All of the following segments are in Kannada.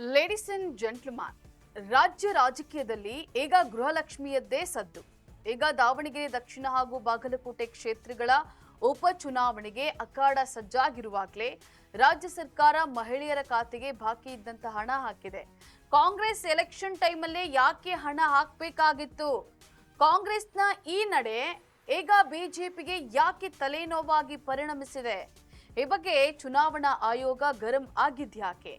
ಲೇಡೀಸ್ ಅಂಡ್ ಜೆಂಟ್ಲ್ಮನ್, ರಾಜ್ಯ ರಾಜಕೀಯದಲ್ಲಿ ಈಗ ಗೃಹಲಕ್ಷ್ಮಿಯದ್ದೇ ಸದ್ದು. ಈಗ ದಾವಣಗೆರೆ ದಕ್ಷಿಣ ಹಾಗೂ ಬಾಗಲಕೋಟೆ ಕ್ಷೇತ್ರಗಳ ಉಪಚುನಾವಣೆಗೆ ಅಖಾಡ ಸಜ್ಜಾಗಿರುವಾಗಲೇ ರಾಜ್ಯ ಸರ್ಕಾರ ಮಹಿಳೆಯರ ಖಾತೆಗೆ ಬಾಕಿ ಇದ್ದಂತ ಹಣ ಹಾಕಿದೆ. ಕಾಂಗ್ರೆಸ್ ಎಲೆಕ್ಷನ್ ಟೈಮಲ್ಲೇ ಯಾಕೆ ಹಣ ಹಾಕಬೇಕಾಗಿತ್ತು? ಕಾಂಗ್ರೆಸ್ನ ಈ ನಡೆ ಈಗ ಬಿಜೆಪಿಗೆ ಯಾಕೆ ತಲೆನೋವಾಗಿ ಪರಿಣಮಿಸಿದೆ? ಈ ಬಗ್ಗೆ ಚುನಾವಣಾ ಆಯೋಗ ಗರಂ ಆಗಿದ್ಯಾಕೆ?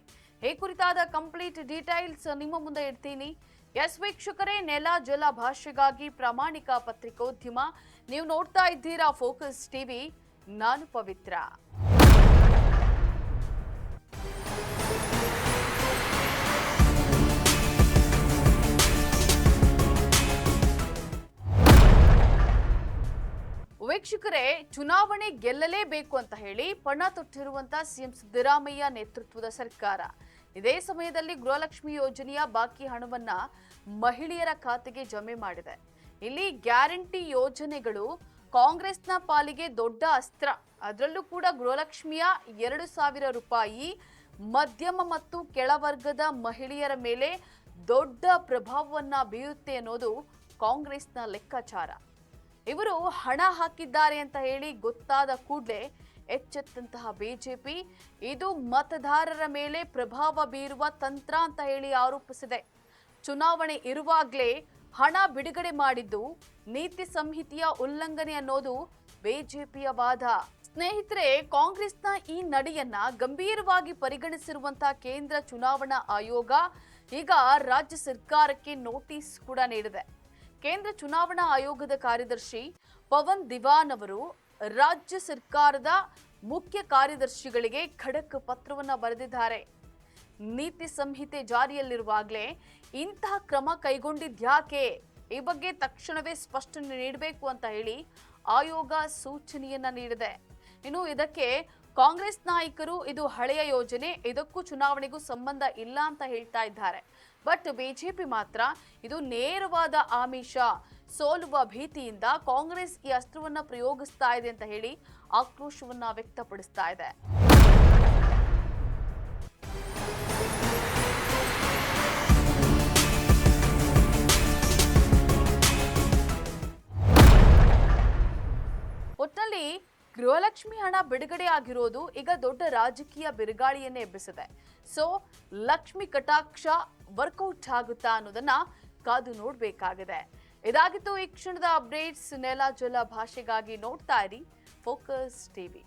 ಈ ಕುರಿತಾದ ಕಂಪ್ಲೀಟ್ ಡೀಟೇಲ್ಸ್ ನಿಮ್ಮ ಮುಂದೆ ಇಡ್ತೀನಿ. ಎಸ್ ವೀಕ್ಷಕರೇ, ನೆಲ ಜಲ ಭಾಷೆಗಾಗಿ ಪ್ರಾಮಾಣಿಕ ಪತ್ರಿಕೋದ್ಯಮ. ನೀವು ನೋಡ್ತಾ ಇದ್ದೀರಾ ಫೋಕಸ್ ಟಿವಿ. ನಾನು ಪವಿತ್ರ. ವೀಕ್ಷಕರೇ, ಚುನಾವಣೆ ಗೆಲ್ಲಲೇಬೇಕು ಅಂತ ಹೇಳಿ ಪಣ ತೊಟ್ಟಿರುವಂತಹ ಸಿಎಂ ಸಿದ್ದರಾಮಯ್ಯ ನೇತೃತ್ವದ ಸರ್ಕಾರ ಇದೇ ಸಮಯದಲ್ಲಿ ಗೃಹಲಕ್ಷ್ಮಿ ಯೋಜನೆಯ ಬಾಕಿ ಹಣವನ್ನ ಮಹಿಳೆಯರ ಖಾತೆಗೆ ಜಮೆ ಮಾಡಿದೆ. ಇಲ್ಲಿ ಗ್ಯಾರಂಟಿ ಯೋಜನೆಗಳು ಕಾಂಗ್ರೆಸ್ನ ಪಾಲಿಗೆ ದೊಡ್ಡ ಅಸ್ತ್ರ. ಅದರಲ್ಲೂ ಕೂಡ ಗೃಹಲಕ್ಷ್ಮಿಯ 2,000 ರೂಪಾಯಿ ಮಧ್ಯಮ ಮತ್ತು ಕೆಳವರ್ಗದ ಮಹಿಳೆಯರ ಮೇಲೆ ದೊಡ್ಡ ಪ್ರಭಾವವನ್ನ ಬೀರುತ್ತೆ ಅನ್ನೋದು ಕಾಂಗ್ರೆಸ್ನ ಲೆಕ್ಕಾಚಾರ. ಇವರು ಹಣ ಹಾಕಿದ್ದಾರೆ ಅಂತ ಹೇಳಿ ಗೊತ್ತಾದ ಕೂಡಲೇ ಎಚ್ಚೆತ್ತಂತಹ ಬಿಜೆಪಿ ಇದು ಮತದಾರರ ಮೇಲೆ ಪ್ರಭಾವ ಬೀರುವ ತಂತ್ರ ಅಂತ ಹೇಳಿ ಆರೋಪಿಸಿದೆ. ಚುನಾವಣೆ ಇರುವಾಗಲೇ ಹಣ ಬಿಡುಗಡೆ ಮಾಡಿದ್ದು ನೀತಿ ಸಂಹಿತೆಯ ಉಲ್ಲಂಘನೆ ಅನ್ನೋದು ಬಿಜೆಪಿಯ ವಾದ. ಸ್ನೇಹಿತರೆ, ಕಾಂಗ್ರೆಸ್ನ ಈ ನಡೆಯನ್ನ ಗಂಭೀರವಾಗಿ ಪರಿಗಣಿಸಿರುವಂತಹ ಕೇಂದ್ರ ಚುನಾವಣಾ ಆಯೋಗ ಈಗ ರಾಜ್ಯ ಸರ್ಕಾರಕ್ಕೆ ನೋಟಿಸ್ ಕೂಡ ನೀಡಿದೆ. ಕೇಂದ್ರ ಚುನಾವಣಾ ಆಯೋಗದ ಕಾರ್ಯದರ್ಶಿ ಪವನ್ ದಿವಾನ್ ಅವರು ರಾಜ್ಯ ಸರ್ಕಾರದ ಮುಖ್ಯ ಕಾರ್ಯದರ್ಶಿಗಳಿಗೆ ಖಡಕ್ ಪತ್ರವನ್ನ ಬರೆದಿದ್ದಾರೆ. ನೀತಿ ಸಂಹಿತೆ ಜಾರಿಯಲ್ಲಿರುವಾಗಲೇ ಇಂತಹ ಕ್ರಮ ಕೈಗೊಂಡಿದ್ಯಾಕೆ? ಈ ಬಗ್ಗೆ ತಕ್ಷಣವೇ ಸ್ಪಷ್ಟನೆ ನೀಡಬೇಕು ಅಂತ ಹೇಳಿ ಆಯೋಗ ಸೂಚನೆಯನ್ನ ನೀಡಿದೆ. ಇನ್ನು ಇದಕ್ಕೆ ಕಾಂಗ್ರೆಸ್ ನಾಯಕರು ಇದು ಹಳೆಯ ಯೋಜನೆ, ಇದಕ್ಕೂ ಚುನಾವಣೆಗೂ ಸಂಬಂಧ ಇಲ್ಲ ಅಂತ ಹೇಳ್ತಾ ಇದ್ದಾರೆ. ಬಟ್ ಬಿಜೆಪಿ ಮಾತ್ರ ಇದು ನೇರವಾದ ಆಮಿಷ, ಸೋಲುವ ಭೀತಿಯಿಂದ ಕಾಂಗ್ರೆಸ್ ಈ ಅಸ್ತ್ರವನ್ನ ಪ್ರಯೋಗಿಸ್ತಾ ಇದೆ ಅಂತ ಹೇಳಿ ಆಕ್ರೋಶವನ್ನ ವ್ಯಕ್ತಪಡಿಸ್ತಾ ಇದೆ. ಒಟ್ಟಿನಲ್ಲಿ ಗೃಹಲಕ್ಷ್ಮಿ ಹಣ ಬಿಡುಗಡೆ ಆಗಿರೋದು ಈಗ ದೊಡ್ಡ ರಾಜಕೀಯ ಬಿರುಗಾಳಿಯನ್ನೇ ಎಬ್ಬಿಸಿದೆ. ಸೊ ಲಕ್ಷ್ಮಿ ಕಟಾಕ್ಷ ವರ್ಕೌಟ್ ಆಗುತ್ತಾ ಅನ್ನೋದನ್ನ ಕಾದು ನೋಡ್ಬೇಕಾಗಿದೆ. ಇದಾಗಿತ್ತು ಈ ಕ್ಷಣದ ಅಪ್ಡೇಟ್ಸ್. ನೆಲ ಜಲ ಭಾಷೆಗಾಗಿ ನೋಡ್ತಾ ಇರಿ ಫೋಕಸ್ ಟಿವಿ.